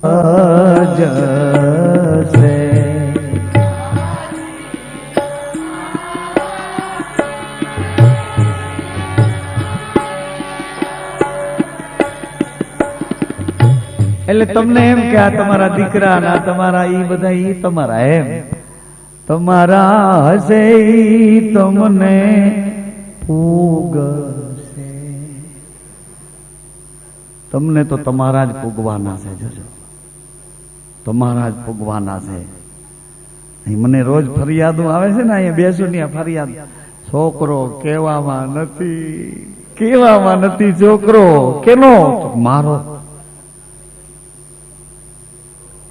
જશે એટલે તમને એમ કે આ તમારા દીકરા ના તમારા ઈ બધા ઈ તમારા એમ તમારા હશે ઈ તમને પૂગશે તમને તો તમારા જ પૂગવાના છે જોજો તમારા જ પૂગવાના છે મને રોજ ફરિયાદો આવે છે ને અહીંયા બેસું ને ફરિયાદ છોકરો કહેવામાં નથી છોકરો કેનો મારો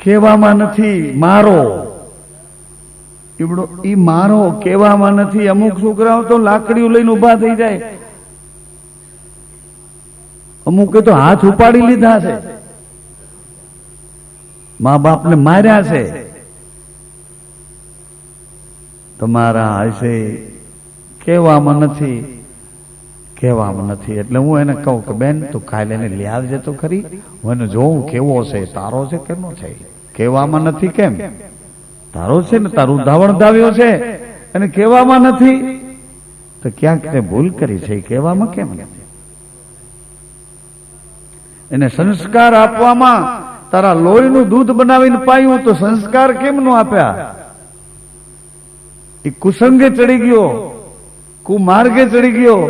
કહેવામાં નથી મારો ઈવડો ઈ મારો કહેવામાં નથી અમુક છોકરાઓ તો લાકડીઓ લઈને ઉભા થઈ જાય અમુકે તો હાથ ઉપાડી લીધા છે મા બાપને માર્યા છે તમારા હશે કહેવામાં નથી એટલે હું એને કહું કે બેન તું કાલે એને લઈ આવજે તો ખરી હું એને જોઉં કેવો છે તારો છે કેનો છે કહેવામાં નથી કેમ તારો છે ને તારું ધાવણ ધાવ્યો છે અને કહેવામાં નથી તો ક્યાંક તે ભૂલ કરી છે કહેવામાં કેમ નથી એને સંસ્કાર આપવામાં તારા લોહીનું દૂધ બનાવીને પાયું તો સંસ્કાર કેમ નો આપ્યા એ કુસંગે ચડી ગયો કુમાર્ગે ચડી ગયો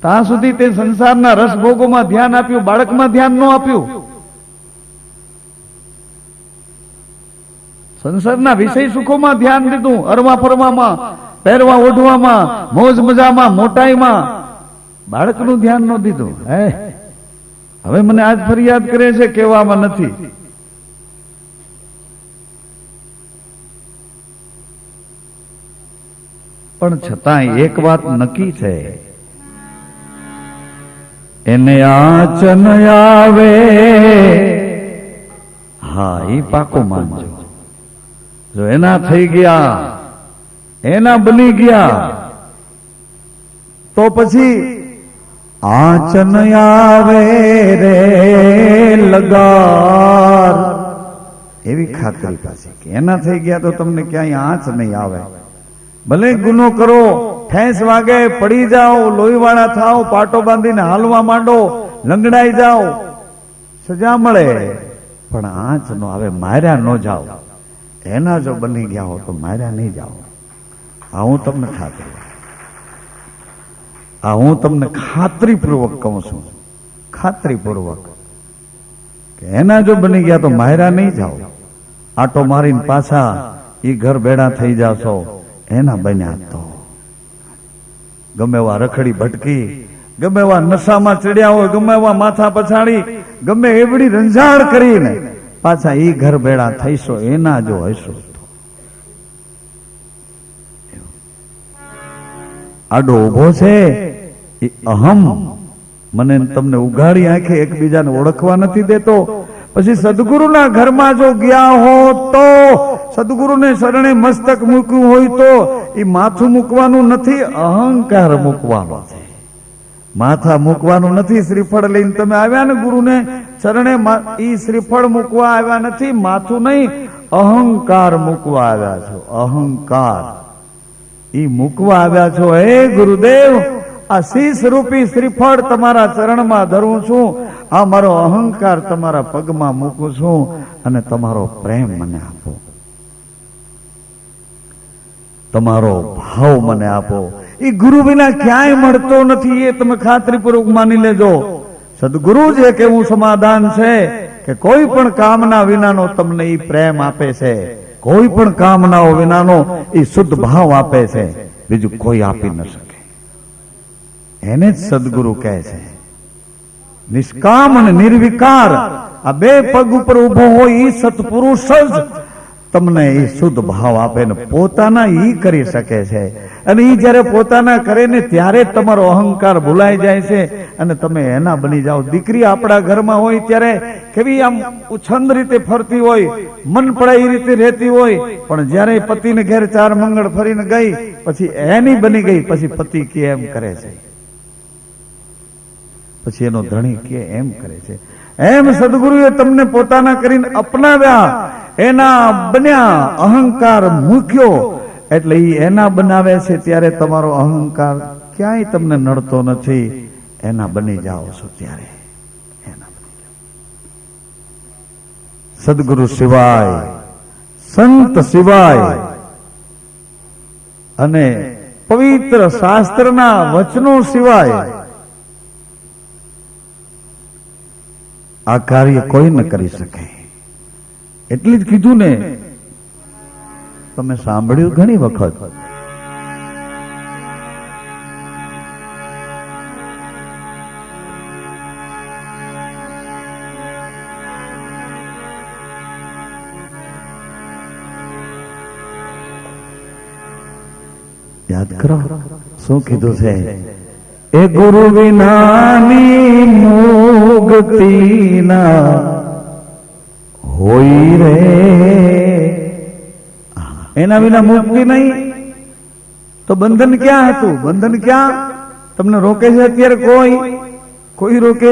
ત્યાં સુધી તે સંસારના રસભોગોમાં ધ્યાન આપ્યું બાળકમાં ધ્યાન ન આપ્યું સંસારના વિષય સુખોમાં ધ્યાન દીધું અરવા ફરવામાં પહેરવા ઓઢવામાં મોજ મજામાં મોટાઈમાં બાળકનું ધ્યાન ન દીધું હવે મને આજ ફરિયાદ કરે છે કહેવામાં નથી પણ છતાંય એક વાત નક્કી છે એને આચન આવે હા એ પાકો માનજો જો એના થઈ ગયા એના બની ગયા તો પછી આચન આવે રે લગાર એવી ખાતરી પાછી કે એના થઈ ગયા તો તમને ક્યાંય આંચ નહીં આવે ભલે ગુનો કરો ઠેસ વાગે પડી જાઓ લોહીવાળા થાઓ પાટો બાંધીને હાલવા માંડો લંગડાઈ જાઓ સજા મળે પણ આંચ નો આવે માર્યા ન જાઓ એના જો બની ગયા હો તો માર્યા નહીં જાઓ હું તમને ખાતરીપૂર્વક કહું છું ખાતરીપૂર્વક કે એના જો બની ગયા તો માર્યા નહીં જાઓ આટો મારીને પાછા ઈ ઘર ભેડા થઈ જાશો એના બન્યા તો ગમે એવા રખડી ભટકી ગમે એવા નશામાં ચડ્યા હોય ગમે એવા માથા પછાડી ગમે એવડી રંજાડ કરીને પાછા ઈ ઘર ભેડા થઈશો એના જો હશો આડો ઉભો છે એ અહમ મને તમને ઉઘાડી આંખે એકબીજાને ઓળખવા નથી દેતો પછી સદગુરુના ઘરમાં જો ગયા હો તો સદગુરુને શરણે મસ્તક મૂક્યું હોય તો એ માથું મૂકવાનું નથી અહંકાર મૂકવાનો છે માથા મૂકવાનું નથી શ્રીફળ લઈને તમે આવ્યા ને ગુરુને શરણે ઈ શ્રીફળ મૂકવા આવ્યા નથી માથું નહીં અહંકાર મૂકવા આવ્યા છો અહંકાર ઈ મૂકવા આવ્યા છો હે ગુરુદેવ આ શીશ રૂપી શ્રીફળ તમારા ચરણમાં ધરું છું આ મારો અહંકાર તમારા પગમાં મૂકું છું અને તમારો પ્રેમ મને આપો તમારો ભાવ મને આપો એ ગુરુ વિના ક્યાંય મળતો નથી એ તમે ખાતરીપૂર્વક માની લેજો સદગુરુ જે કેવું સમાધાન છે કે કોઈ પણ કામના વિનાનો તમને એ પ્રેમ આપે છે કોઈ પણ કામનાઓ વિનાનો એ શુદ્ધ ભાવ આપે છે બીજું કોઈ આપી ન શકે એને જ સદગુરુ કહે છે નિષ્કામ અને નિર્વિકાર આ બે પગ ઉપર ઉભો હોય એ સત્પુરુષ જ તમને એ શુદ્ધ ભાવ આપે ને પોતાના ઈ કરી શકે છે અને ઈ જયારે પોતાના કરે ને ત્યારે તમારો અહંકાર ભૂલાઈ જાય છે અને તમે એના બની જાઓ દીકરી આપણા ઘરમાં હોય ત્યારે કેવી આમ ઉછંદ રીતે ફરતી હોય મન પડાય એ રીતે રહેતી હોય પણ જયારે પતિને ઘેર ચાર મંગળ ફરીને ગઈ પછી એની બની ગઈ પછી પતિ કે એમ કરે છે પછી એનો ધણી કે એમ કરે છે એમ સદગુરુએ તમને પોતાના કરીને અપનાવ્યા, એના બન્યા, અહંકાર મૂક્યો એટલે એના બનાવે છે ત્યારે તમારો અહંકાર ક્યાંય તમને નડતો નથી. એના બની જાઓ છો ત્યારે એના બની જાઓ. સદગુરુ સિવાય, સંત સિવાય અને પવિત્ર શાસ્ત્રના વચનો સિવાય આ કાર્ય કોઈ ન કરી શકે. એટલી જ કીધું ને, તમે સાંભળ્યું ઘણી વખત. યાદ કરો શું કીધું છે? એ ગુરુ વિનાની મુક્તિ ના હોય રે. એના વિના મુક્તિ નહીં તો બંધન ક્યાં હતું? બંધન ક્યાં? તમને રોકે છે અત્યારે? કોઈ રોકે?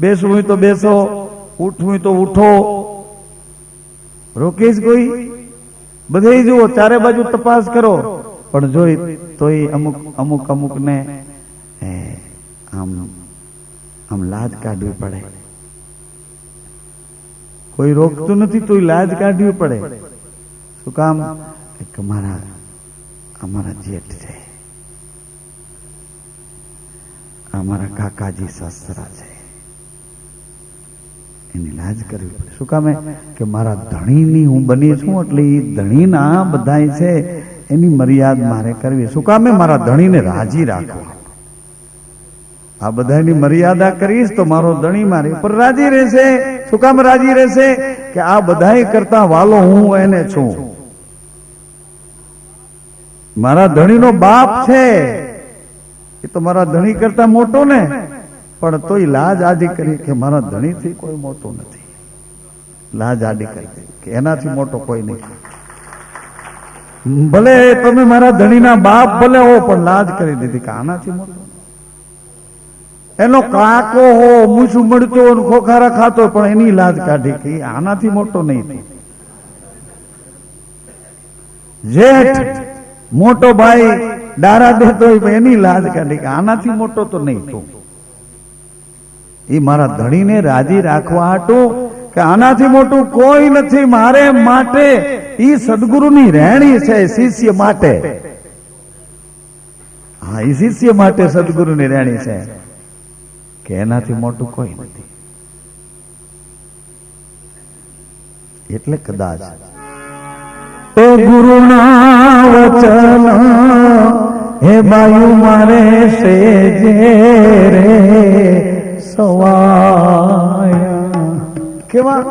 બેસવું હોય તો બેસો, ઉઠવું હોય તો ઉઠો, રોકે જ કોઈ? બધે જુઓ, ચારે બાજુ તપાસ કરો, પણ જોઈ તોય અમુક ને આમ લાજ કાઢવી પડે. કોઈ રોકતું નથી તોય લાજ કાઢવી પડે. શું કામ? અમારા જેઠ છે, અમારા કાકાજી સસરા છે, એની લાજ કરવી પડે. શું કામે? કે મારા ધણીની હું બની છું, એટલે એ ધણીના બધાય છે એની મર્યાદ મારે કરવી. શું કામે? મારા ધણીને રાજી રાખવા. આ બધાની મર્યાદા કરીશ તો મારો ધણી મારી ઉપર રાજી રહેશે. શું કામ રાજી રહેશે? કે આ બધાય કરતા વાલો હું એને છું. મારા ધણીનો બાપ છે એ તો મારા ધણી કરતા મોટો ને, પણ તોય લાજ આડી કરી કે મારા ધણીથી કોઈ મોટો નથી. લાજ આડી કરી કે એનાથી મોટો કોઈ નહીં. ભલે તમે મારા ધણીના બાપ ભલે હો, પણ લાજ કરી દીધી કે આનાથી મોટો. એનો કાકો હો, મૂછું મળતો ખોખારા ખાતો, પણ એની લાજ કાઢી કે આનાથી મોટો નહીં. જેઠ મોટો ભાઈ ડારા દેતો હોય, એની લાજ કાઢી કે આનાથી મોટો તો નહીં તું. એ મારા ધણીને રાજી રાખવા હાટું કે આનાથી મોટું કોઈ નથી મારે માટે. ઈ સદગુરુની રહેણી છે શિષ્ય માટે. હા, ઈ શિષ્ય માટે સદગુરુની રહેણી છે કે એનાથી મોટું કોઈ નથી. એટલે કદાચ એ ગુરુના વચન હે બાયુ મારે સેજે રે સવાયા. કેવા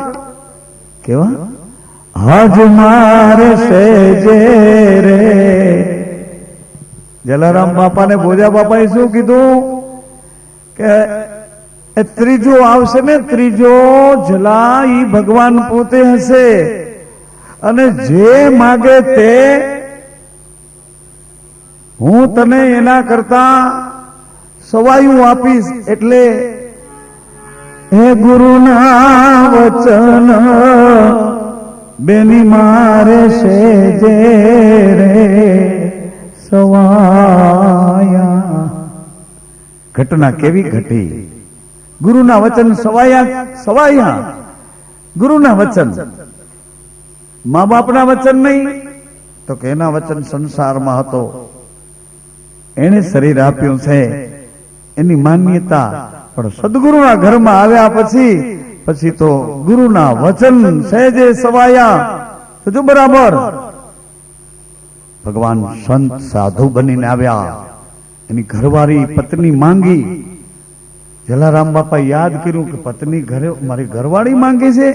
કેવા? હજ મારે સેજે રે. જલારામ બાપા ને ભોજા બાપાએ શું કીધું? કે ત્રીજો આવશે ને, ત્રીજો જલા ઈ ભગવાન પોતે હશે, અને જે માગે તે હું તને એના કરતા સવાયું આપીશ. એટલે હે ગુરુના વચન બેની મારે સેજે રે સવાયા. ઘટના કેવી ઘટી? ગુરુના વચન સવાયા. ગુરુના વચન, મા બાપના વચન નહીં તો કે એના વચન સંસારમાં હતો, એને શરીર આપ્યું છે, એની માન્યતા. પણ સદગુરુના ઘરમાં આવ્યા પછી તો ગુરુના વચન સહેજે સવાયા. તો બરાબર ભગવાન સંત સાધુ બનીને આવ્યા. એની ઘરવાળી પત્ની માંગી. જલારામ બાપા યાદ કર્યું કે પત્ની ઘરે મારી ઘરવાળી માંગે છે,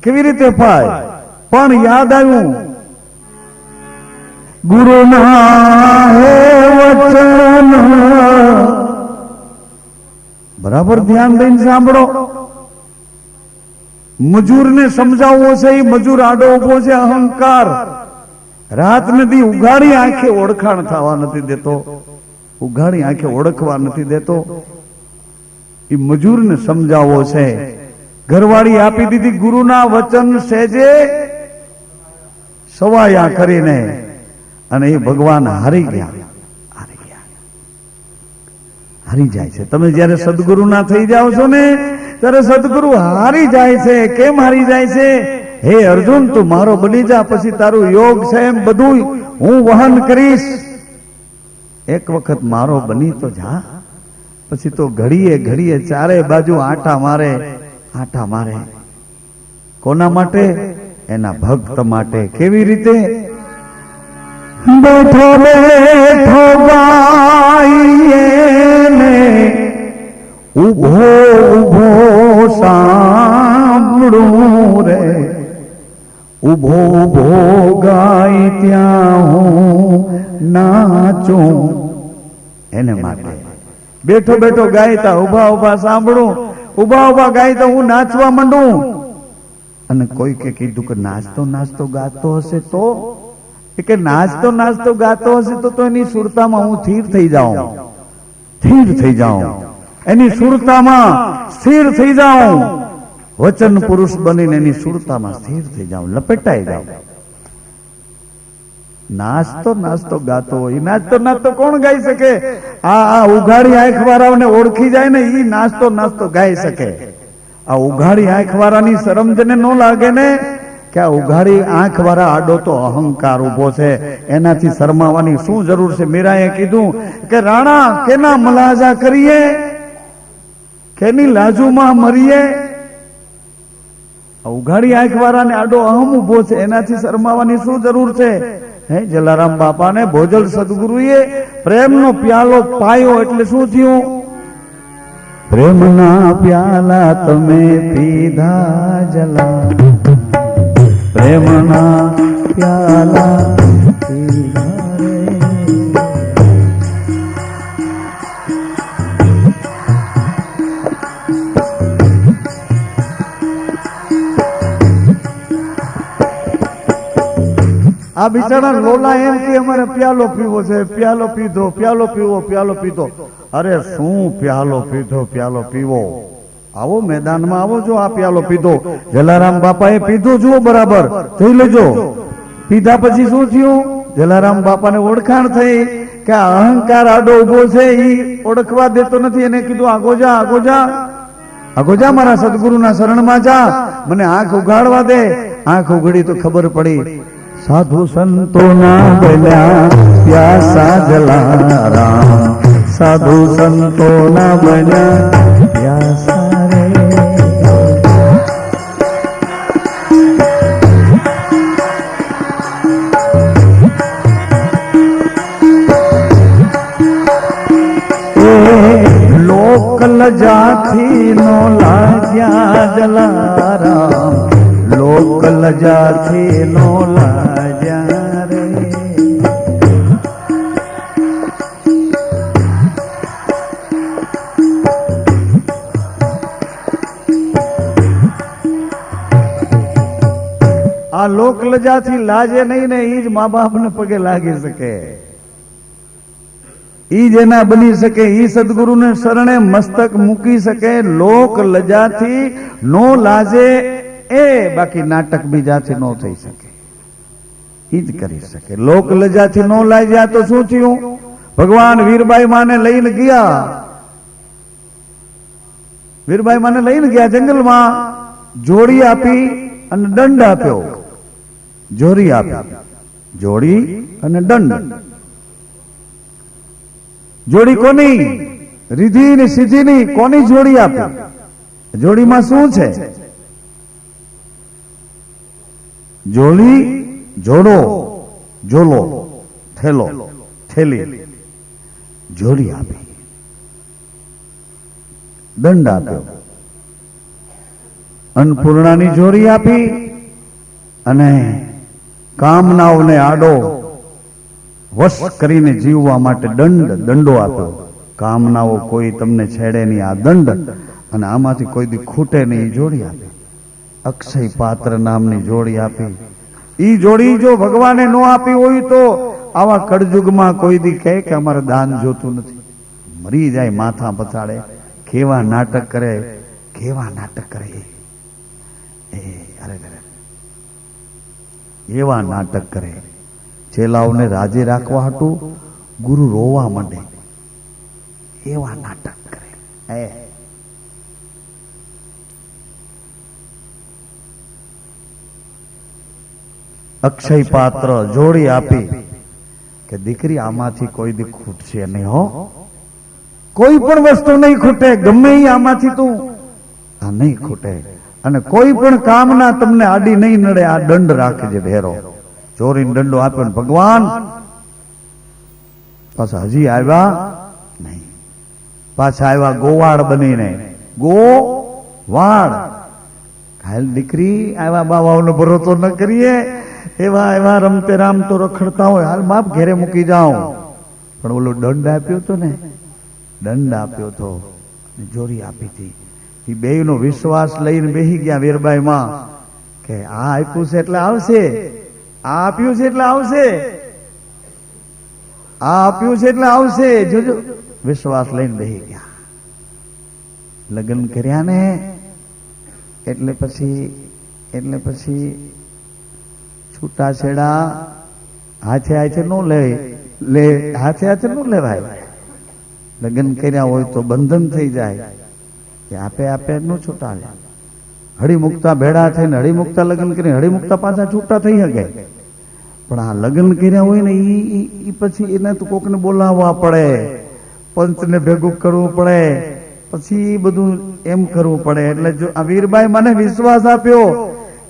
કેવી રીતે પાય? પણ યાદ આવ્યું ગુરુના હે વચન. બરાબર ધ્યાન દઈને સાંભળો. મજૂરને સમજાવવો છે, એ મજૂર આડો ઉભો છે. અહંકાર રાત નથી ઉઘાડી આંખે ઓળખાણ થવા નથી દેતો, ઉઘાડી આંખે ઓળખવા નથી દેતો. એ મજૂરને સમજાવવો છે. ઘરવાળી આપી દીધી ગુરુના વચન સેજે સવાયા કરીને, અને એ ભગવાન હારી ગયા. હારી જાય છે. તમે જયારે સદગુરુ ના થઈ જાઓ છો ને ત્યારે સદગુરુ હારી જાય છે. કેમ હારી જાય છે? હે અર્જુન, તું મારો બની જા, પછી તારું યોગ છે એમ બધું હું વહન કરીશ. એક વખત મારો બની તો જા, પછી તો ઘડીએ ઘડીએ ચારે બાજુ આટા મારે, આટા મારે. કોના માટે? એના ભક્ત માટે. કેવી રીતે? બેઠો બેઠો ગાઈએ ને ઉભો ઉભો સાંભળું રે, ઉભો ઉભો ગાય ત્યાં હું નાચું. એને માટે બેઠો બેઠો ગાયતા, ઉભા ઉભા સાંભળું, ઉભા ઉભા ગાયતા હું નાચવા માંડું. અને કોઈ કે કીધું કે નાચતો નાચતો ગાતો હશે તો, કે નાચતો નાચતો ગાતો હશે તો એની સુરતામાં હું સ્થિર થઈ જાઉં, સ્થિર થઈ જાઉં, એની સુરતામાં સ્થિર થઈ જાઉં. વચન પુરુષ બનીને એની સુરતામાં સ્થિર થઈ જાઉં, લપેટાઈ જાઉં. નાચતો નાચતો ગાતો હોય, નાચતો નાચતો કોણ ગાઈ શકે? આ ઉઘાડી આંખ વાળાને ઓળખી જાય ને, એ નાચતો નાચતો ગાઈ શકે. આ ઉઘાડી આંખ વાળાની શરમ જેને ન લાગે ને, કે આ ઉઘાડી આંખ વાળા આડો તો અહંકાર ઉભો છે, એનાથી શરમાવાની શું જરૂર છે? મીરાએ કીધું કે રાણા કેના મલાજા કરીએ, કેની લાજુમાં મરીએ. ઉઘાડી આંખ વાળાને આડો અહમ ઉભો છે, એનાથી શરમાવાની શું જરૂર છે? હે જલારામ બાપાને ભોજલ સદગુરુએ પ્રેમનો પ્યાલો પાયો એટલે શું થયું? પ્રેમના પ્યાલા તમે પીધા જલા, પ્રેમના પ્યાલા પીધા રે. આ બિચારા લોલા એમ કે અમારે પ્યાલો પીવો છે, પ્યાલો પીધો, પ્યાલો પીવો, પ્યાલો પીધો. અરે શું પ્યાલો પીધો, પ્યાલો પીવો? આવો મેદાનમાં આવો, જો આ પ્યાલો પીધો. જલારામ બાપાએ પીધો, જુઓ બરાબર, જોઈ લેજો. પીધા પછી શું થયું? જલારામ બાપાને ઓળખાણ થઈ કે આ અહંકાર આડો ઉભો છે, એ ઓળખવા દેતો નથી. એને કીધું આગો જા, આગો જા, આગો જા, મારા સદગુરુના શરણમાં જા, મને આંખ ઉઘાડવા દે. આંખ ઉઘડી તો ખબર પડી, સાધુ સંતો ના બન્યા પ્યાસા જલારામ, સાધુ સંતો ના બન્યા પ્યાસા રે. લોક લજાથી નો લાગ્યા જલારામ, લોક લજાથી નો લાગ્યા રે. આ લોક લજાથી લાજે નહીં ને, ઈ જ મા બાપ ને પગે લાગી શકે, ઈ જ એના બની શકે, ઈ સદગુરુને શરણે મસ્તક મૂકી શકે. લોક લજાથી નો લાજે એ, બાકી નાટક બીજાથી નો થઈ શકે, ઈ જ કરી શકે. લોક લજાથી નો લાગ્યા તો શું થયું? ભગવાન વીરબાઈ માને લઈને ગયા, વીરબાઈ માને લઈને ગયા જંગલમાં, જોડી આપી અને દંડ આપ્યો. જોડી આપી, જોડી અને દંડ. જોડી કોની? રીધી ને સીધી ની, કોની જોડી આપી? જોડીમાં શું છે? જોડી, જોડો, જોલો, થેલો, થેલી, જોડી આપી, દંડ આપ્યો. અન્નપૂર્ણાની જોડી આપી અને કામનાઓને આડો વશ કરીને જીવવા માટે દંડો આપ્યો. કામનાઓ કોઈ તમને છેડે નહીં, આ દંડ, અને આમાંથી કોઈ દી ખૂટે નહીં, જોડી આપી. અક્ષય પાત્ર નામની જોડી આપી. ઈ જોડી જો ભગવાને નો આપી હોય તો આવા કળજુગમાં કોઈ દી કહે કે અમારે દાન જોતું નથી, મરી જાય માથા પછાડે, કેવા નાટક કરે, કેવા નાટક કરે એ અરે એવા નાટક કરે. ચેલાઓને રાજી રાખવા હાટું ગુરુ રોવા માંડે, એવા નાટક કરે. અક્ષય પાત્ર જોડી આપી કે દીકરી આમાંથી કોઈ દી ખૂટશે નહીં હો, કોઈ પણ વસ્તુ નહીં ખૂટે, ગમે એ આમાંથી તું આ નહીં ખૂટે, અને કોઈ પણ કામના તમને આડી નહીં નડે. આ દંડ રાખજે ભેરો. ચોરીને દંડો આપ્યો ને ભગવાન પાછા હજી આવ્યા નહીં. પાછા આવ્યા ગોવાળ બનીને. ગોવાળ હાલ દીકરી આવ્યા, બાવાઓનો ભરોસો ન કરીએ. એવા એવા રમતે રામ તો રખડતા હોય, હાલ બાપ ઘેરે મૂકી જાઓ. પણ ઓલો દંડ આપ્યો તો ને, દંડ આપ્યો તો, જોરી આપી હતી. એ બે નો વિશ્વાસ લઈને બેસી ગયા વીરબાઈ માં કે આ આપ્યું છે એટલે આવશે, આ આપ્યું છે એટલે આવશે, આ આપ્યું છે એટલે આવશે. જોજો વિશ્વાસ લઈને બેસી ગયા. લગ્ન કર્યા ને એટલે પછી છૂટાછેડા હાથે હાથે નો લે હાથે હાથે નો લેવાય. લગ્ન કર્યા હોય તો બંધન થઈ જાય, કે આપે નો છૂટાવે. હળી મુકતા ભેડા થઈને હળી મુકતા લગ્ન કરીને હળી મુકતા પાછા છૂટા થઈ શકે. પણ આ લગ્ન કર્યા હોય ને ઈ પછી એને તો કોકને બોલાવવા પડે, પંચને ભેગું કરવું પડે, પછી બધું એમ કરવું પડે. એટલે જો આ વીરબાઈ મને વિશ્વાસ આપ્યો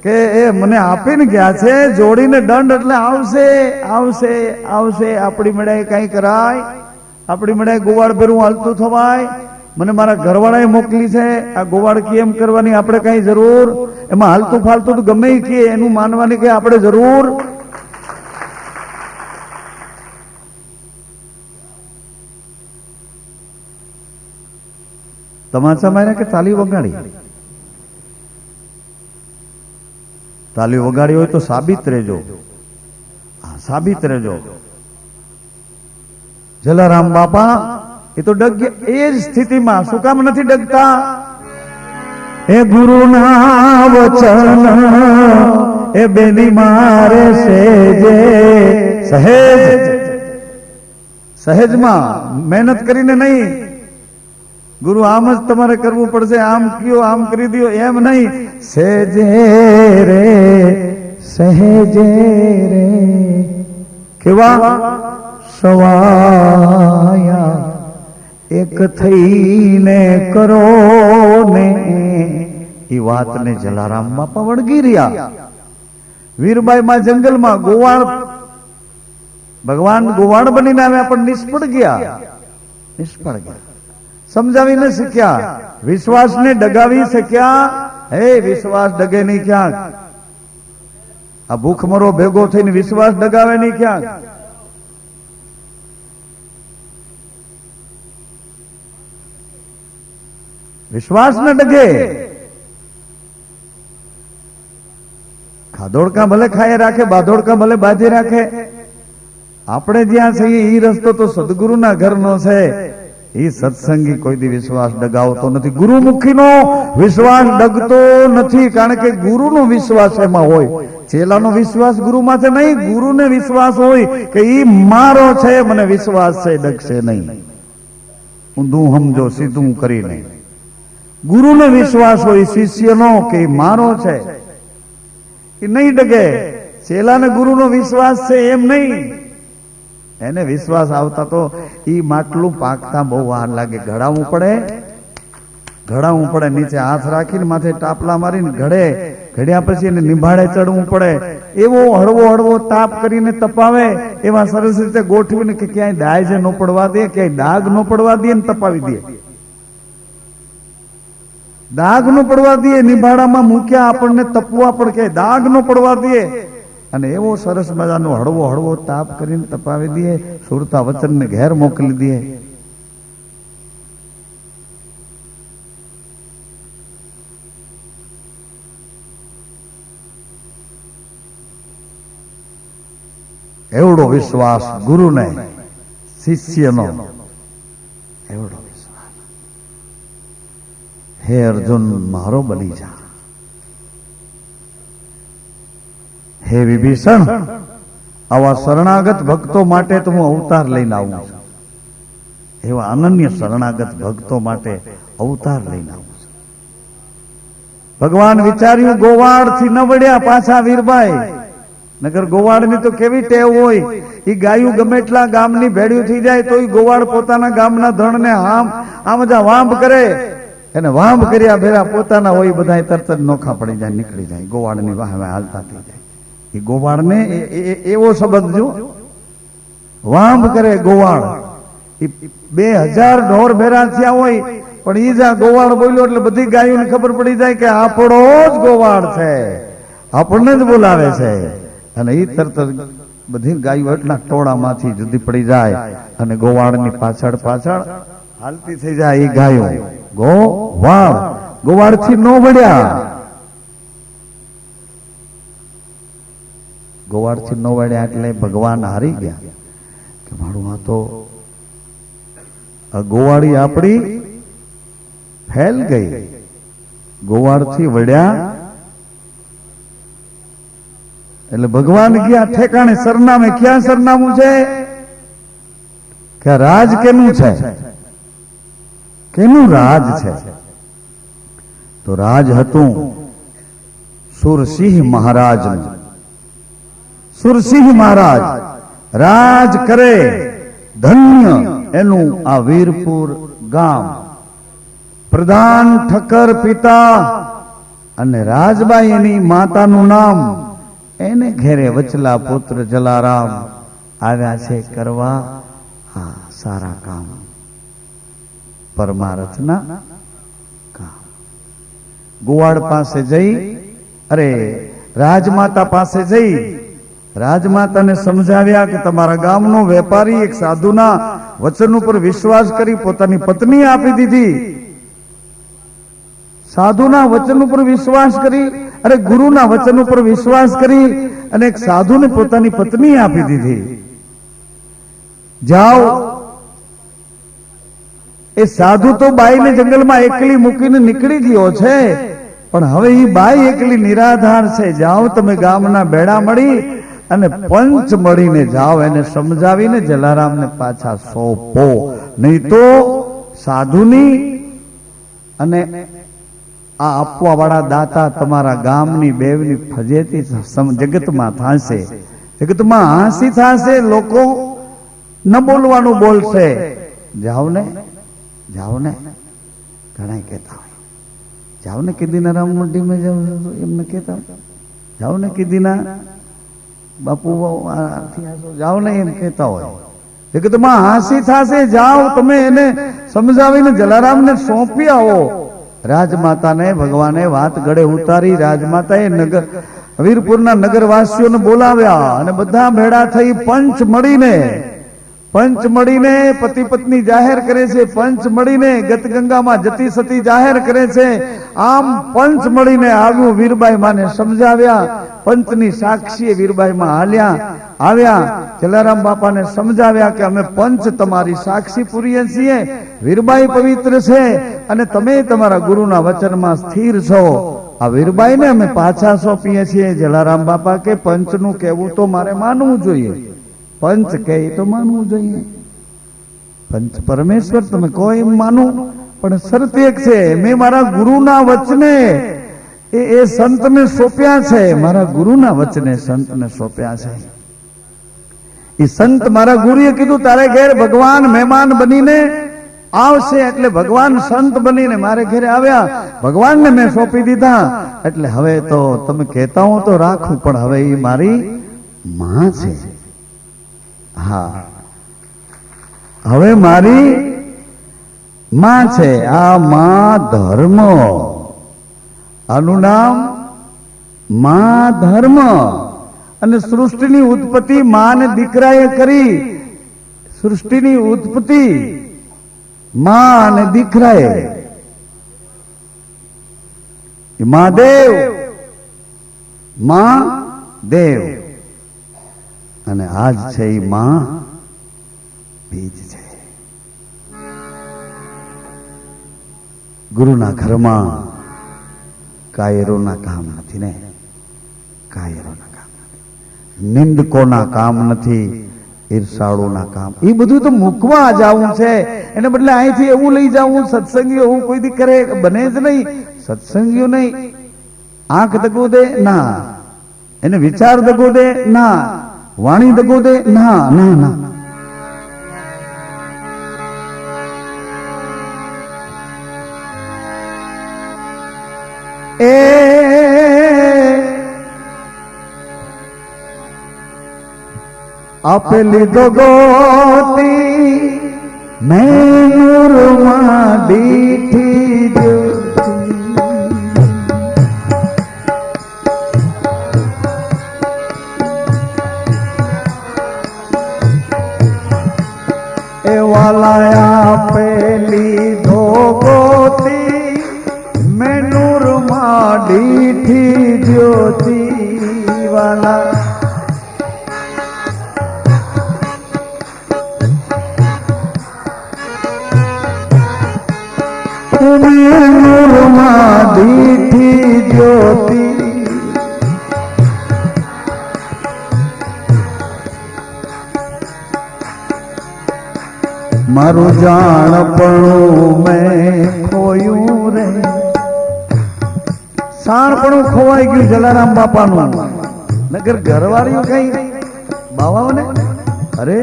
કે એ મને આપીને ગયા છે, જોડીને દંડ એટલે આવશે આવશે આવશે. આપણી મેળાએ કઈ કરાય, આપણી મેળાએ ગોવાળ ભેરું હાલતું થવાય. મને મારા ઘરવાળાએ મોકલી છે, આ ગોવાળ કેમ કરવાની આપણે કઈ જરૂર, એમાં હાલતું ફાલતું તો ગમે કે એનું માનવાની કે આપણે જરૂર. તમાચા માર્યા કે તાલી વગાડી? તાલી વગાડી હોય તો સાબિત રહેજો, સાબિત રહેજો. જલારામ બાપા એ તો ડગ્યા એ જ સ્થિતિમાં. શું કામ નથી ડગતા? એ ગુરુના વચન એ બેની મારે સેજે, સહેજમાં મહેનત કરીને નહીં. ગુરુ આમ જ તમારે કરવું પડશે, આમ કયો આમ કરી દો એમ નહીં. સહેજે રે સહેજે રે કેવા સવાયા એક થઈને કરો ને. એ વાતને જલારામ બાપા વળગી રહ્યા. વીરબાઈ માં જંગલમાં ગોવાળ, ભગવાન ગોવાળ બનીને આવ્યા પણ નિષ્ફળ ગયા. સમજાવી ન શક્યા, વિશ્વાસને ડગાવી શક્યા. હે વિશ્વાસ ડગે નહીં ક્યાંક. આ ભૂખમરો ભેગો થઈને વિશ્વાસ ડગાવે નહીં ક્યાંક. વિશ્વાસ ન ડગે. ખાધોડકા ભલે ખાય રાખે, બાધોડકા ભલે બાજે રાખે. આપણે જ્યાં છીએ એ રસ્તો તો સદગુરુના ઘરનો છે. એ સત્સંગી કોઈ દી વિશ્વાસ ડગાવતો નથી. ગુરુમુખીનો વિશ્વાસ ડગતો નથી, કારણ કે ગુરુનો વિશ્વાસ એમાં હોય. ચેલાનો વિશ્વાસ ગુરુમાં છે નહીં. ગુરુને વિશ્વાસ હોય કે ઈ મારો છે, મને વિશ્વાસ છે, ડગશે નહીં. ઊંધું સમજો સીધું કરીને. ગુરુને વિશ્વાસ હોય શિષ્યનો કે મારો છે, એ નહીં ડગે. ચેલાને ગુરુનો વિશ્વાસ છે એમ નહીં. એને વિશ્વાસ આવતા તો ઈ માટલું પાકતા બહુ વાર લાગે. ઘડાવવું પડે, નીચે હાથ રાખીને માથે ટાપલા મારીને ઘડ્યા પછી એને નિભાડે ચડવું પડે. એવો હળવો તાપ કરીને તપાવે, એવા સરસ રીતે ગોઠવીને કે ક્યાંય દાય ન પડવા દે, ક્યાંય દાગ ન પડવા દે, તપાવી દે. દાગ ન પડવા દે, નિભાડામાં મૂક્યા આપણને તપવા પણ કે દાગ ન પડવા દે. અને એવો સરસ મજાનો હળવો તાપ કરીને તપાવી દે. સુરતા વચનને ઘેર મોકલી દે. એવડો વિશ્વાસ ગુરુને, શિષ્યનો એવડો વિશ્વાસ. હે અર્જુન મારો બની જા, હે વિભીષણ આવા શરણાગત ભક્તો માટે તો હું અવતાર લઈને આવું છું, એવા અનન્ય શરણાગત ભક્તો માટે અવતાર લઈને આવું છું. ભગવાન વિચાર્યું ગોવાળ થી ન વળ્યા પાછા વીરભાઈ, નગર ગોવાળ ની તો કેવી ટેવ હોય, એ ગાયું ગમે એટલા ગામની ભેડ્યું થઈ જાય તો ગોવાળ પોતાના ગામના ધણને આમ જ વાંભ કરે, એને વાંભ કર્યા ભેરા પોતાના હોય બધા તરત જ નોખા પડી જાય, નીકળી જાય, ગોવાળની વાહે હાલતા થઈ જાય. એ ગોવાળને એવો સંબંધ જો વાંભ કરે ગોવાળ, 2000 ઢોર ભેરા થયા હોય પણ ઈ જા ગોવાળ બોલ્યો એટલે બધી ગાયોને ખબર પડી જાય કે આપણો જ ગોવાળ છે, આપણને જ બોલાવે છે. અને ઈ તરત બધી ગાયો એટલા ટોળામાંથી જુદી પડી જાય અને ગોવાળની પાછળ પાછળ હાલતી થઈ જાય. એ ગાયો ગોવાળ ગોવાળથી નો વળ્યા, ગોવાળથી નો વળ્યા એટલે ભગવાન હારી ગયા કે મારું આ તો ગોવાળી આપણી ફેલ ગઈ. ગોવાળથી વળ્યા એટલે ભગવાન ગયા ઠેકાણે સરનામે. ક્યાં સરનામું છે કે રાજ કેનું છે, કેનું રાજ છે? તો રાજ હતું સુરસિંહ મહારાજનું. સુરસિંહ મહારાજ રાજ કરે, ધન્ય એનું આ વીરપુર ગામ. પ્રધાન ઠક્કર પિતા અને રાજબાઈ એની માતાનું નામ. એને ઘેરે વચલા પુત્ર જલારામ આવ્યા છે કરવા હા સારા કામ, પરમારથના કામ. ગોવાળ પાસે જઈ, અરે રાજમાતા પાસે જઈ રાજમાતાને સમજાવ્યા કે તમારા ગામનો વેપારી એક સાધુના વચન ઉપર વિશ્વાસ કરી પોતાની પત્ની આપી દીધી. સાધુના વચન ઉપર વિશ્વાસ કરી, અરે ગુરુના વચન ઉપર વિશ્વાસ કરી અને એક સાધુને પોતાની પત્ની આપી દીધી. જાઓ. એ સાધુ તો બાઈને જંગલમાં એકલી મૂકીને નીકળી ગયો છે, પણ હવે એ બાઈ એકલી નિરાધાર છે. જાઓ તમે ગામના બેડા મળી અને પંચ મળીને જાઓ, એને સમજાવીને જલારામને પાછા સોંપો, નહીં તો સાધુની અને આ આપવા વાળા દાતા તમારા ગામની બેવની ફજેતી જગતમાં થશે, જગતમાં હાંસી થશે, લોકો ન બોલવાનું બોલશે. જાઓ ને, જાઓ ને, ઘણા કહેતા હોય જાઓ ને કીધીના રામ મંડીમાં જાઓ, એમને કહેતા જાઓ ને કીધીના બાપુ જાઓ ને એમ કહેતા હોય. જગતમાં હાંસી થશે, જાઓ તમે એને સમજાવીને જલારામને સોંપી આવો. રાજમાતાને ભગવાને વાત ગળે ઉતારી. રાજમાતાએ નગર વીરપુરના નગરવાસીઓને બોલાવ્યા અને બધા ભેળા થઈ પંચ મળીને પતિ પત્ની જાહેર કરે છે, પંચ મળીને ગતગંગામાં જતી સતી જાહેર કરે છે. આમ પંચ મળીને આવ્યું, વીરબાઈ માને સમજાવ્યા, પંચની સાક્ષીએ વીરબાઈ માં આવ્યા, જલારામ બાપાને સમજાવ્યા કે અમે પંચ તમારી સાક્ષી પૂરીએ છીએ, વીરબાઈ પવિત્ર છે અને તમે તમારા ગુરુના વચનમાં સ્થિર છો. આ વીરબાઈને અમે પાછા સોંપીએ છીએ. જલારામ બાપા કે પંચનું કહેવું તો મારે માનવું જોઈએ, પંચ કહે તો માનવું જોઈએ. પંચ પરમેશ્વર તમે કહો એમ માનું, પણ શરત એક છે, મેં મારા ગુરુના વચને એ સંતને સોંપ્યા છે, મારા ગુરુના વચને સંતને સોંપ્યા છે. એ સંત મારા ગુરુએ કીધું તારે ઘેર ભગવાન મહેમાન બનીને આવશે, એટલે ભગવાન સંત બનીને મારે ઘરે આવ્યા, ભગવાનને મેં સોંપી દીધા. એટલે હવે તો તમે કહેતા હો તો રાખું, પણ હવે એ મારી માં છે. હા, હવે મારી માં છે. આ માં ધર્મ, આનું નામ માં ધર્મ. અને સૃષ્ટિની ઉત્પત્તિ માં ને દીકરાએ કરી. સૃષ્ટિની ઉત્પત્તિ માં અને દીકરાએ. મહાદેવ, માં દેવ, અને આજ છે એ માં બીજ છે. ગુરુના ઘરમાં કાયરોના કામ નથી ને, કાયરોના કામ નથી, નિંદકોના કામ નથી, ઈર્ષાળુના કામ. એ બધું તો મૂકવા જવું છે, એને બદલે અહીંથી એવું લઈ જવું. સત્સંગીઓ એવું કોઈ દી કરે બને જ નહીં. સત્સંગીઓ નહીં, આંખ દગો દે ના, એને વિચાર દગો દે ના, વાણી દગો દે ના, ના ના. એ આપે લીધો ગોતી મેં નૂરમાં દીઠી જ્યોતિ. એ વાલાયા આપે લીધો ગોતી મેં નૂરમાં દીઠી જ્યોતિ. વાલા નૂરમાં દીઠી જ્યોતિ. મારું જાણપણું મેં ખોયું રે. સાણપણું ખોવાઈ ગયું જલારામ બાપાનું. નગર ઘરવાળીઓ કઈ બાવાઓને, અરે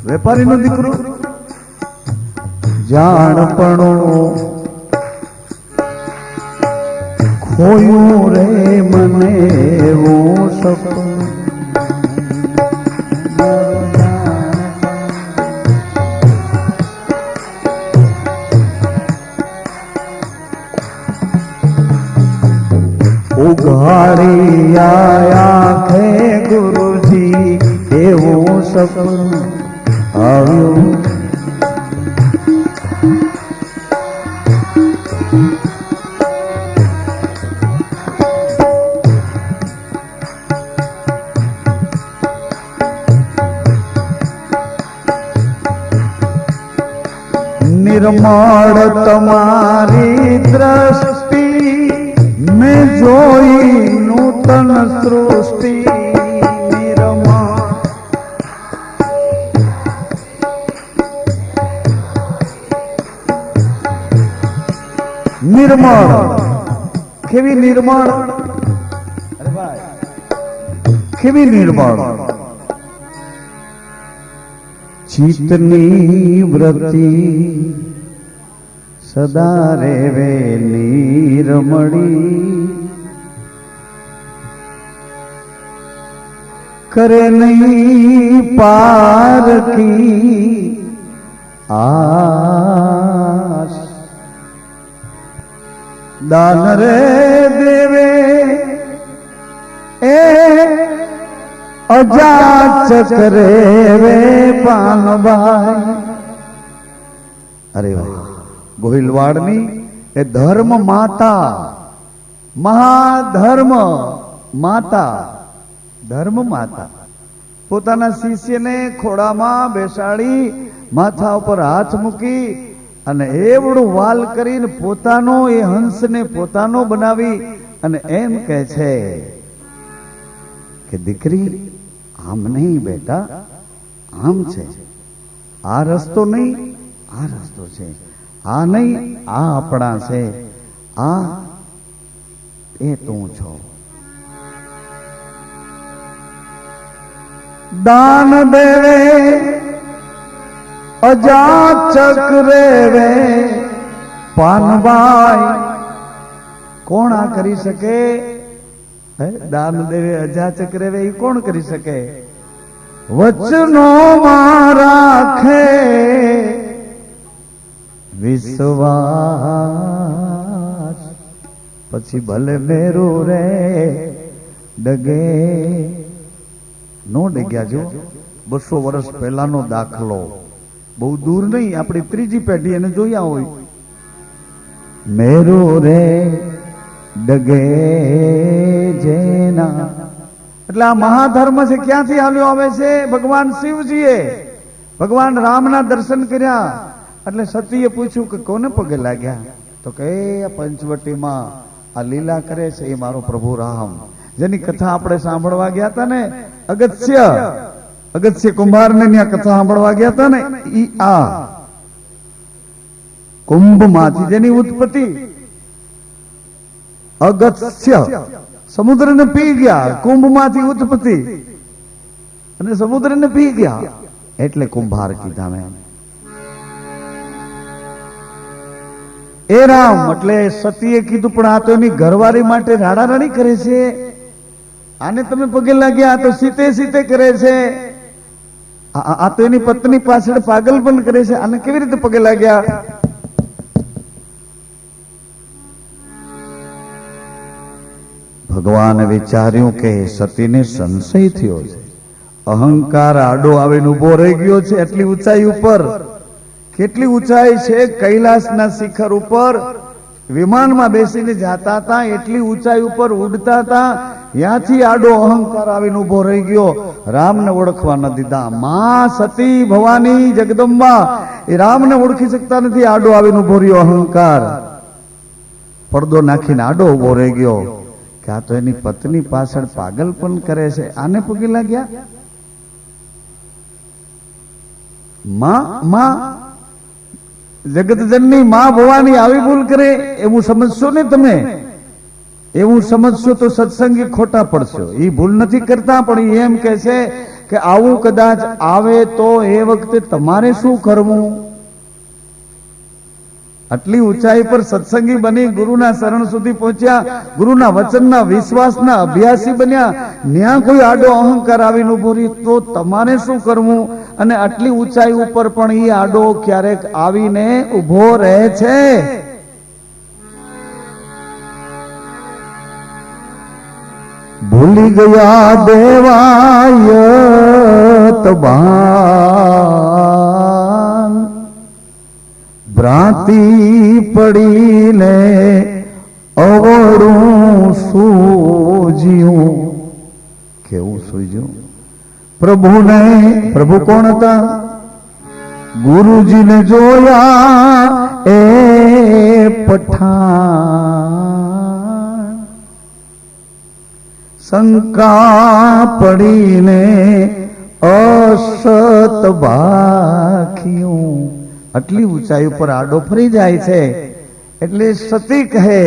વેપારીનો દીકરો. જાણપણું ખોયું રે મને એવું સપનું. ઉઘાડી આખે ગુરુજી એવું સપનું આવ્યું. નિર્મળ તમારી દ્રષ્ટિ મેં જોઈ નૂતન સૃષ્ટિ. નિર્મળ કેવી નિર્મળ, અરે ભાઈ કેવી નિર્મળ. ચિત્તની વૃત્તિ સદા રેવે નિર્મળી. કરે નહીં પાર કી આસ. દાન રે દેવે એ અજાચક રેવે પાનભાઈ. અરે વાહ, ગોહિલવાડની એ ધર્મ માતા, મહાધર્મ માતા, ધર્મ માતા પોતાના શિષ્યને ખોડામાં બેસાડી માથા ઉપર હાથ મૂકી અને એવડું વાલ કરીને પોતાનો એ હંસને પોતાનો બનાવી અને એમ કહે છે કે દીકરી આમ નહીં બેટા, આમ છે, આ રસ્તો નહીં, આ રસ્તો છે, આ નહીં, આ આપણા છે, આ એ તું છો. દાન દેવે અજાચક રેવે પાનભાઈ. કોણ આ કરી શકે? દાન દેવે અજાચક રેવે એ કોણ કરી શકે? વચનો માં રાખે વિશ્વાસ. પછી ભલે મેરું રે ડગે નો ડગ્યા. જો 200 વર્ષ પહેલાનો દાખલો, બહુ દૂર નહીં, આપણી ત્રીજી પેઢી એને જોયા હોય. મેરું રે ડગે જેના. એટલે આ મહાધર્મ છે ક્યાંથી હાલ્યો આવે છે? ભગવાન શિવજીએ ભગવાન રામના દર્શન કર્યા એટલે સતીએ પૂછ્યું કે કોને પગે લાગ્યા? તો કે આ પંચવટીમાં આ લીલા કરે છે એ મારો પ્રભુ રામ, જેની કથા આપણે સાંભળવા ગયા હતા ને, અગત્ય કુંભારને ત્યાં કથા સાંભળવા ગયા હતા ને, ઈ આ કુંભમાંથી જેની ઉત્પત્તિ, અગત્ય સમુદ્રને પી ગયા, કુંભમાંથી ઉત્પત્તિ અને સમુદ્રને પી ગયા એટલે કુંભાર કીધા મેં. એ રામ એટલે સતીએ કીધું પણ આ તો એની ઘરવાળી માટે રાડારાડી કરે છે, આને તમે પગે લાગ્યા, આ તો સીતે સીતે કરે છે, આ તો એની પત્ની પાછળ પાગલ પણ કરે છે, આને કેવી રીતે પગે લાગ્યા? ભગવાને વિચાર્યું કે સતીને સંશય થયો છે, અહંકાર આડો આવીને ઉભો રહી ગયો છે એટલી ઊંચાઈ ઉપર. કેટલી ઊંચાઈ છે? કૈલાસના શિખર ઉપર વિમાનમાં બેસીને જાતા હતા એટલી ઊંચાઈ ઉપર ઉડતા હતા, ત્યાંથી આડો અહંકાર આવીને ઉભો રહી ગયો. રામને ઓળખવા ન દીધા. માં સતી ભવાની જગદંબા એ રામને ઓળખી શકતા નથી, આડો આવીને ઉભો રહ્યો અહંકાર. પડદો નાખીને આડો ઉભો રહી ગયો કે આ તો એની પત્ની પાછળ પાગલ પણ કરે છે, આને પગે લાગ્યા? માં જગતજનની માં ભવાની આવી ભૂલ કરે એવું સમજશો ને તમે? એવું સમજશો તો સત્સંગી ખોટા પડશો. એ ભૂલ નથી કરતા, પણ એમ કે છે કે આવું કદાચ આવે તો એ વખતે તમારે શું કરવું? આટલી ઊંચાઈ પર સત્સંગી બની ગુરુના શરણ સુધી પહોંચ્યા, ગુરુના વચનના વિશ્વાસના અભ્યાસી બન્યા, ત્યાં કોઈ આડો અહંકાર આવીને ઉભો રહ્યો તો તમારે શું કરવું? અને આટલી ઊંચાઈ ઉપર પણ એ આડો ક્યારેક આવીને ઉભો રહે છે. ભૂલી ગયા દેવાય તબાન, ભ્રાંતિ પડીને અવળું સૂજ્યું. કેવું સૂજ્યું? પ્રભુને, પ્રભુ કોણ હતા? ગુરુજીને જોયા એ પઠાણ, શંકા પડીને અસત ભાખ્યું. આટલી ઊંચાઈ ઉપર આડો ફરી જાય છે એટલે સતી કહે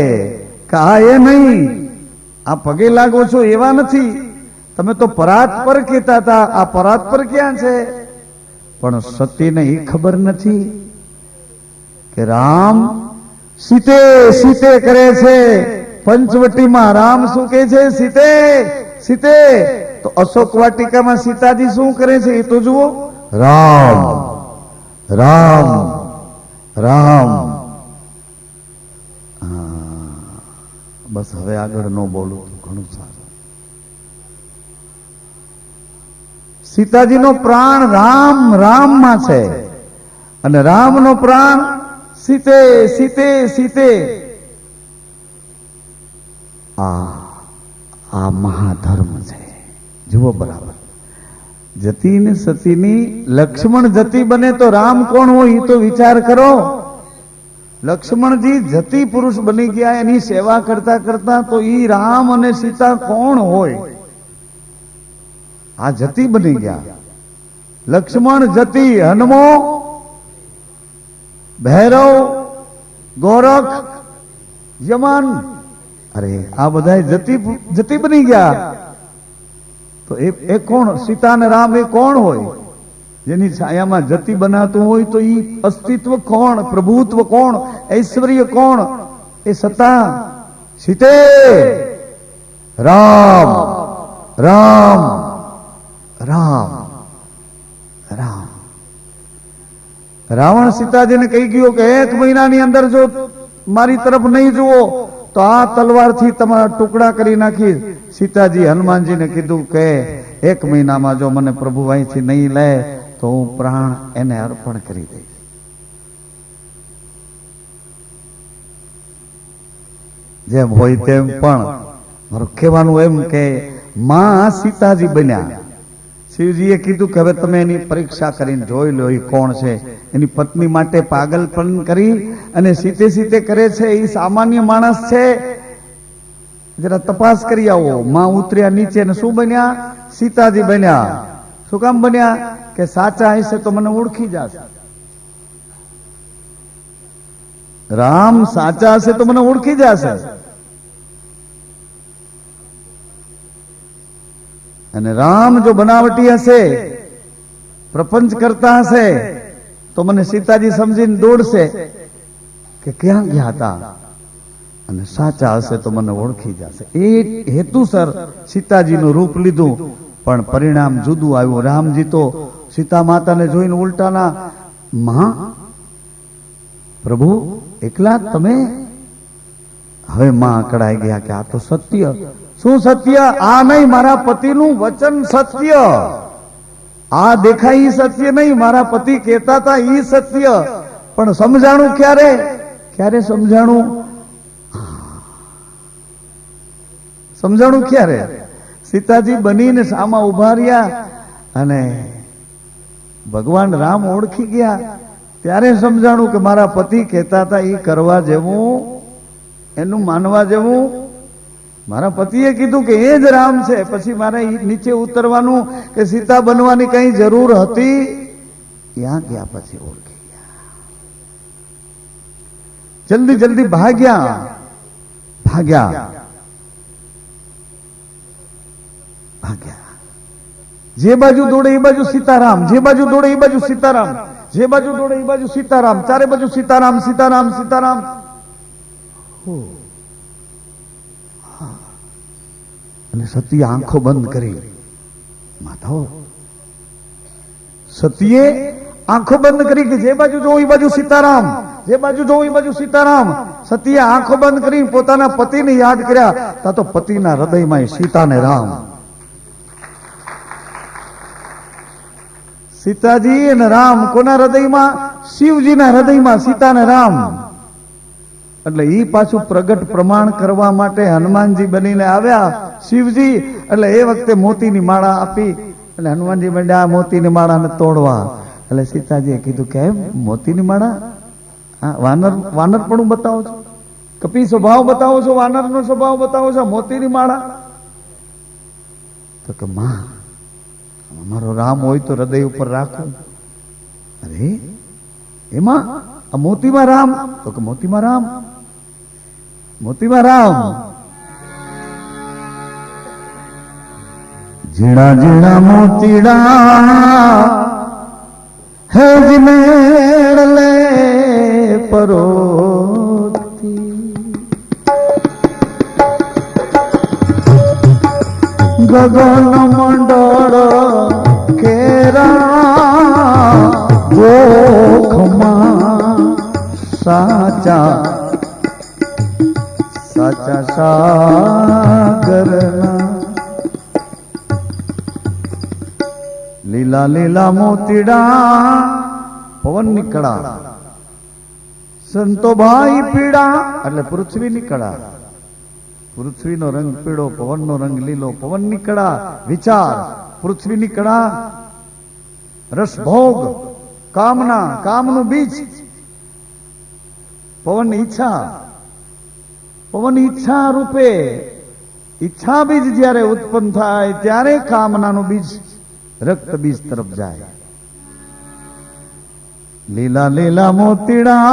કે આ એ નહીં, આ પગે લાગો છો એવા નથી, તમે તો પરાત પર કહેતા હતા, આ પરાત પર ક્યાં છે? પણ સતીને એ ખબર નથી કે રામ સીતે સીતે કરે છે. પંચવટીમાં રામ શું કહે છે? સીતે સીતે. તો અશોક વાટિકામાં સીતાજી શું કરે છે એ તો જુઓ. રામ રામ રામ. બસ હવે આગળ ન બોલું તો ઘણું સારું. સીતાજીનો પ્રાણ રામ રામમાં છે અને રામનો પ્રાણ સીતે સીતે સીતે. આ મહાધર્મ છે. જુઓ બરાબર. જતી ને સતીની લક્ષ્મણ જતી બને તો રામ કોણ હોય એ તો વિચાર કરો. લક્ષ્મણજી જતી પુરુષ બની ગયા, એની સેવા કરતા કરતા, તો ઈ રામ અને સીતા કોણ હોય? આ જતી બની ગયા. લક્ષ્મણ જતી, હનુમો, ભૈરવ, ગોરખ, યમન, અરે આ બધા જતી બની ગયા. તો એ કોણ? સીતા અને રામ એ કોણ હોય? જેની છાયામાં જતી બનાતું હોય તો એ અસ્તિત્વ કોણ? પ્રભુત્વ કોણ? ઐશ્વર્ય કોણ? એ સતા. સીતે રામ રામ રામ રામ. રાવણ સીતાજીને કહી ગયો કે 1 મહિનાની અંદર જો મારી તરફ નહીં જુઓ તો આ તલવારથી તમારા ટુકડા કરી નાખી. સીતાજી હનુમાનજીને કીધું કે 1 મહિનામાં જો મને પ્રભુ અહીંથી નહીં લે તો હું પ્રાણ એને અર્પણ કરી દઈશ. જેમ હોય તેમ, પણ મારું કહેવાનું એમ કે માં સીતાજી બન્યા. શિવજીએ કીધું કે હવે તમે એની પરીક્ષા કરીને જોઈ લો એ કોણ છે. એની પત્ની માટે પાગલપણ કરી અને સીતે સીતે કરે છે. એ સામાન્ય માણસ છે? જરા તપાસ કરી આવો. માં ઉતર્યા નીચે ને શું બન્યા? સીતાજી બન્યા. શું કામ બન્યા? કે સાચા હશે તો મને ઓળખી જશે. રામ સાચા હશે તો મને ઓળખી જશે. અને રામ જો બનાવટી હશે, પ્રપંચ કરતા હશે, તો મને સીતાજી સમજીને દોડશે કે ક્યાં ગયા હતા. અને સાચા હશે તો મને ઓળખી જશે. એ હેતુસર સીતાજીનું રૂપ લીધું, પણ પરિણામ જુદું આવ્યું. રામજી તો સીતા માતાને જોઈને ઉલટાના, માં પ્રભુ એકલા તમે? હવે માં અકળાઈ ગયા કે આ તો સત્ય. શું સત્ય? આ નહીં, મારા પતિનું વચન સત્ય. આ દેખાય ઈ સત્ય નહીં, મારા પતિ કહેતા હતા ઈ સત્ય. પણ સમજાણું ક્યારે? ક્યારે સમજાણું? સમજાણું ક્યારે? સીતાજી બનીને સામા ઉભા રહ્યા અને ભગવાન રામ ઓળખી ગયા, ત્યારે સમજાણું કે મારા પતિ કહેતા હતા એ કરવા જેવું, એનું માનવા જેવું. મારા પતિએ કીધું કે એ જ રામ છે, પછી મારે નીચે ઉતરવાનું કે સીતા બનવાની કઈ જરૂર હતી? ત્યાં ગયા પછી ઓળખી ગયા. જલ્દી જલ્દી ભાગ્યા. જે બાજુ દોડે એ બાજુ સીતારામ, જે બાજુ દોડે એ બાજુ સીતારામ, જે બાજુ દોડે એ બાજુ સીતારામ, ચારે બાજુ સીતારામ સીતારામ સીતારામ. અને સતીએ આંખો બંધ કરી. માધવ, સતીએ આંખો બંધ કરી કે જે બાજુ જોઉં એ બાજુ સીતારામ, જે બાજુ જોઉં એ બાજુ સીતારામ. સતીએ આંખો બંધ કરી પોતાના પતિને યાદ કર્યા. તા તો પતિના હૃદયમાં સીતાને રામ. સીતાજી અને રામ કોના હૃદયમાં? શિવજીના હૃદયમાં સીતાને રામ. એટલે ઈ પાછું પ્રગટ પ્રમાણ કરવા માટે હનુમાનજી બનીને આવ્યા શિવજી. એટલે એ વખતે મોતીની માળા આપી. એટલે હનુમાનજી માંડ્યા મોતીની માળાને તોડવા. એટલે સીતાજીએ કીધું કેમ મોતીની માળા? વાનરપણું બતાવો છો, કપી સ્વભાવ બતાવો છો, વાનરનો સ્વભાવ બતાવો છો, મોતીની માળા? તો કે માં, અમારો રામ હોય તો હૃદય ઉપર રાખું. અરે એમાં આ મોતીમાં રામ? તો કે મોતીમાં રામ, મોતીમાં રામ. ઝીણા ઝીણા મોતીડા હેજ મેળલે પરોતી, ગગન મંડળ કેરા ગોખમાં સાચા સાચા સાગરના લીલા લીલા મોતીડા પવનની કળા, સંતોભાઈ પીડા એટલે પૃથ્વીની કળા. પૃથ્વીનો રંગ પીળો, પવનનો રંગ લીલો. પવનની કળા વિચાર, પૃથ્વીની કળા રસભોગ, કામના, કામનું બીજ. પવનની ઈચ્છા, પવન ઈચ્છા રૂપે ઈચ્છા બીજ જ્યારે ઉત્પન્ન થાય ત્યારે કામનાનું બીજ રક્ત બીજ તરફ જાય. લીલા લીલા મોતીડા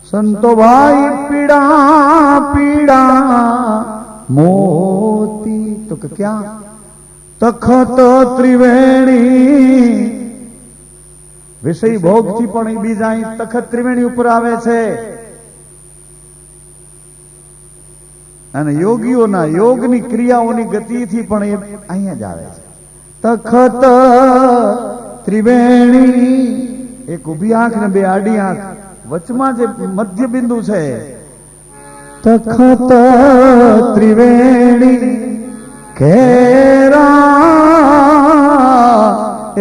સંતોભાઈ પીડા પીડા મોતી. તો કે ક્યાં? તખત ત્રિવેણી. વિષય ભોગ થી પણ એ બીજ અહીં તખત ત્રિવેણી ઉપર આવે છે. અને યોગીઓના યોગની ક્રિયાઓની ગતિથી પણ એ અહીંયા જ આવે છે. તખત ત્રિવેણી, એક ઊભી આંખ ને બે આડી આંખ, વચમાં જે મધ્ય બિંદુ છે. તખત ત્રિવેણી કેરા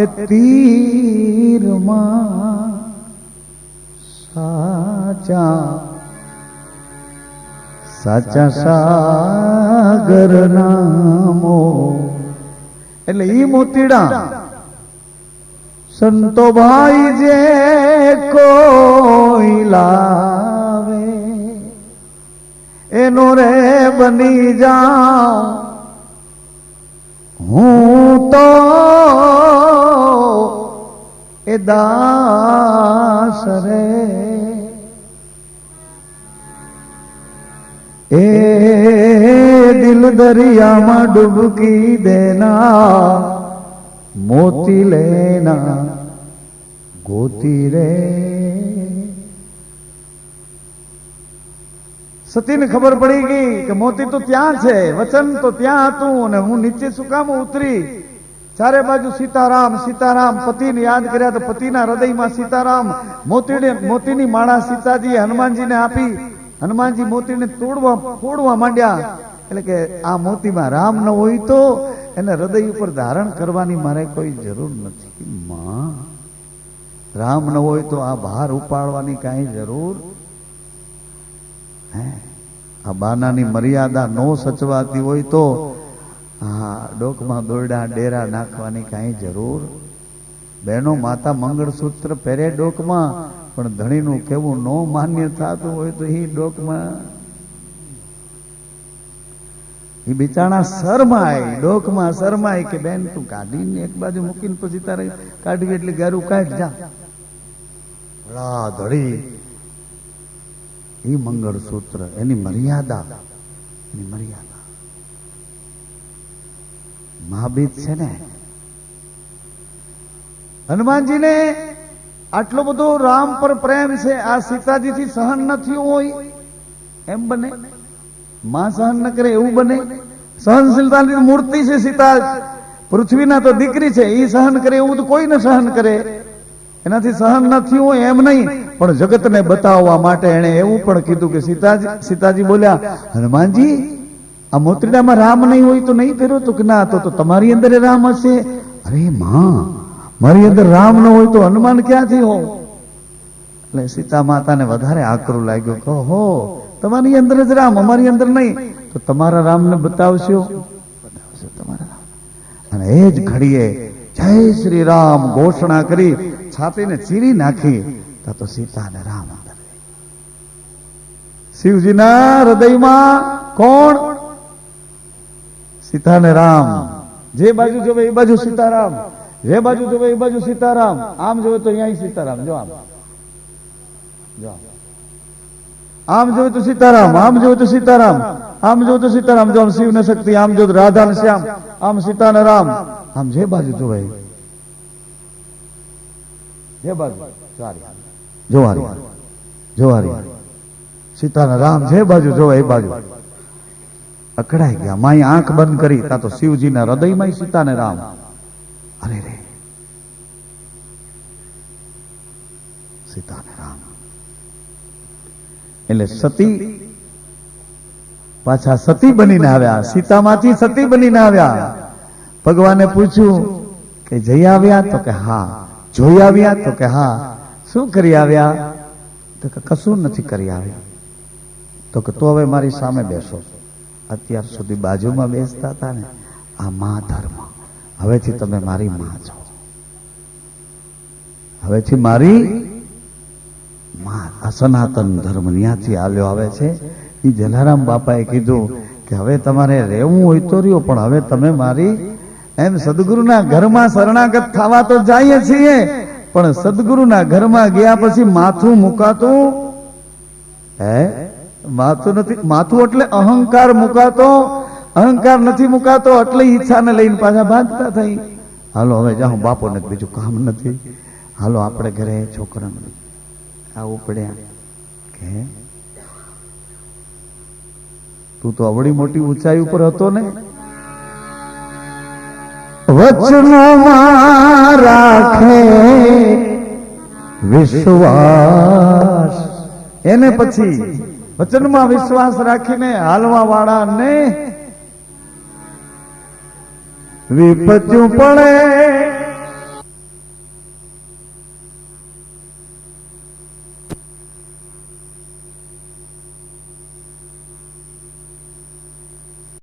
એ તીરમાં સાચા સાચા સાગર નામો. એટલે ઈ મોતીડા સંતો ભાઈ જે કોઈ લાવે એનો રે બની જાઉં હું તો એ દાસ રે એ દિલ દરિયામાં ડૂબકી દેના મોતી લેના ગોતી રે. સતીને ખબર પડી ગઈ કે મોતી તો ત્યાં છે, વચન તો ત્યાં હતું અને હું નીચે શું કામ ઉતરી. ચારે બાજુ સીતારામ સીતારામ, પતિને યાદ કર્યા તો પતિના હૃદયમાં સીતારામ. મોતીની માળા સીતાજીએ હનુમાનજીને આપી. હનુમાનજી મોતીને તોડવા માંડ્યા. એટલે કે આ મોતીમાં રામ ન હોય તો એને હૃદય ઉપર ધારણ કરવાની મારે કોઈ જરૂર નથી. માં રામ ન હોય તો આ ભાર ઉપાડવાની કાંઈ જરૂર હે. આ બાનાની મર્યાદા નો સચવાતી હોય તો હા ડોકમાં દોરડા ડેરા નાખવાની કાંઈ જરૂર. બહેનો માતા મંગળસૂત્ર પહેરે ડોકમાં, પણ ધણીનું કેવું નો માન્ય થતું હોય તો એ ડોકમાં એ બિચારા શરમાય, ડોકમાં શરમાય કે બેન તું કાઢીને એક બાજુ મૂકીને પછી તારે કાઢવી એટલે ગારું કાઢ જા. ધડી એ મંગળસૂત્ર એની મર્યાદા, એની મર્યાદા મહાબીજ છે ને. હનુમાનજીને આટલો બધો રામ પર પ્રેમ છે, આ સીતાજીથી સહન ન થયું હોય એમ બને? માં સહન ન કરે એવું બને? સહનશીલતાની મૂર્તિ છે સીતા, પૃથ્વીના તો દીકરી છે, એ સહન કરે એવું તો કોઈ ન સહન કરે. એનાથી સહન ન થયું હોય એમ નહીં, પણ જગતને બતાવવા માટે એને એવું પણ કીધું કે સીતાજી બોલ્યા હનુમાનજી આ મોતરીડામાં રામ નહીં હોય તો નહીં પહેરો. તો કે ના, તો તમારી અંદર રામ હશે. અરે માં મારી અંદર રામ ન હોય તો હનુમાન ક્યાંથી હો? એટલે સીતા માતાને વધારે આકરું લાગ્યું કે હો તમારી અંદર જ રામ, અમારી અંદર નહીં. તો તમારા રામને બતાવશો તમારા રામ. અને એ જ ઘડીએ જય શ્રી રામ ઘોષણા કરી છાતીને ચીરી નાખી. તો સીતા અને રામ અંદર. શિવજીના હૃદયમાં કોણ? સીતા ને રામ. જે બાજુ જોવે એ બાજુ સીતારામ, જે બાજુ જોવે એ બાજુ સીતારામ. આમ જોવે તો અહીંયા સીતારામ. જો આમ જો આમ જોવે તો સીતારામ, આમ જોવે તો સીતારામ, આમ જોવે તો સીતારામ. જો આમ શિવ ને શક્તિ, આમ જો રાધા ને શ્યામ, આમ સીતા ને રામ. આમ જે બાજુ જોવે જે બાજુ જોવારી સીતા ને રામ, જે બાજુ જોવે એ બાજુ અકળાઈ ગયા. માઈ આંખ બંધ કરી તા તો શિવજીના હૃદયમાં સીતા ને રામ. અરે રે સીતા ને રામ. એટલે સતી પાછા સતી બનીને આવ્યા, સીતામાંથી સતી બનીને આવ્યા. ભગવાને પૂછ્યું કે જઈ આવ્યા? તો કે હા. જોઈ આવ્યા? તો કે હા. શું કરી આવ્યા? તો કે કશું નથી કરી આવ્યા. તો કે તો હવે મારી સામે બેસો. અત્યાર સુધી બાજુમાં બેસતા હતા ને, આ મા ધર્મ, હવેથી તમે મારી માં છો. હવેથી મારી માં. આ સનાતન ધર્મ ત્યાંથી આલ્યો આવે છે. એ જલારામ બાપાએ કીધું કે હવે તમારે રહેવું હોય તો રહ્યો, પણ હવે તમે મારી. એમ સદગુરુના ઘરમાં શરણાગત થવા તો જઈએ છીએ, પણ સદગુરુના ઘરમાં ગયા પછી માથું મુકાતું હે? માથું નથી. માથું એટલે અહંકાર મુકાતો, અહંકાર નથી મુકાતો એટલે ઈચ્છાને લઈને પાછા ભાગતા થઈ. હાલો હવે જાઉં, બાપોને બીજું કામ નથી, હાલો આપણે ઘરે છોકરાને આવું પડ્યા કે તું તો અવળી મોટી ઊંચાઈ ઉપર હતો ને. વચનમાં રાખે વિશ્વાસ, એને પછી વચનમાં વિશ્વાસ રાખીને હાલવા વાળાને વિપત્યું પડે